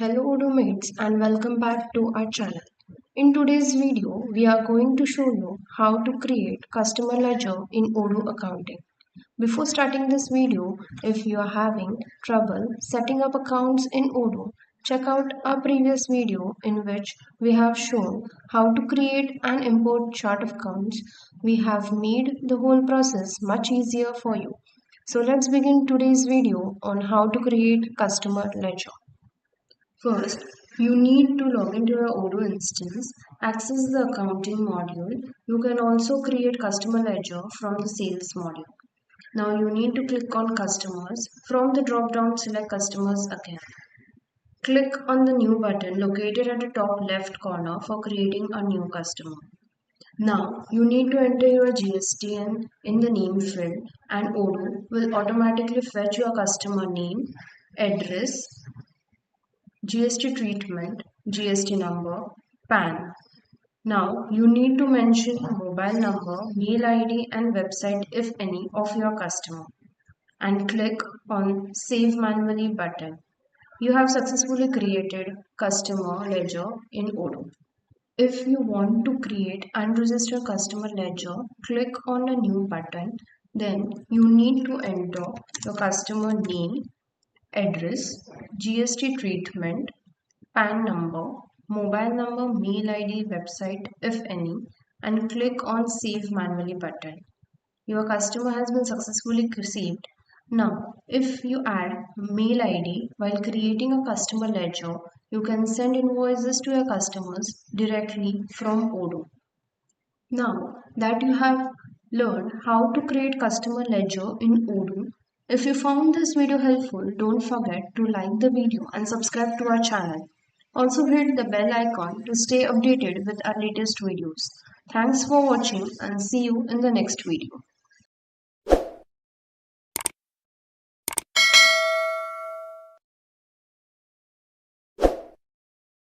Hello Odoo mates and welcome back to our channel. In today's video, we are going to show you how to create customer ledger in Odoo accounting. Before starting this video, if you are having trouble setting up accounts in Odoo, check out our previous video in which we have shown how to create and import chart of accounts. We have made the whole process much easier for you. So let's begin today's video on how to create customer ledger. First, you need to log into your Odoo instance, access the accounting module. You can also create customer ledger from the sales module. Now you need to click on customers. From the drop down, select customers again. Click on the new button located at the top left corner for creating a new customer. Now you need to enter your GSTN in the name field and Odoo will automatically fetch your customer name, address, GST treatment, GST number, PAN. Now you need to mention mobile number, mail ID and website if any of your customer and click on Save Manually button. You have successfully created customer ledger in Odoo. If you want to create and register customer ledger, click on a new button. Then you need to enter your customer name, address, GST treatment, PAN number, mobile number, mail ID, website if any, and click on Save Manually button. Your customer has been successfully received. Now, if you add mail ID while creating a customer ledger, you can send invoices to your customers directly from Odoo. Now that you have learned how to create customer ledger in Odoo, if you found this video helpful, don't forget to like the video and subscribe to our channel. Also hit the bell icon to stay updated with our latest videos. Thanks for watching and see you in the next video.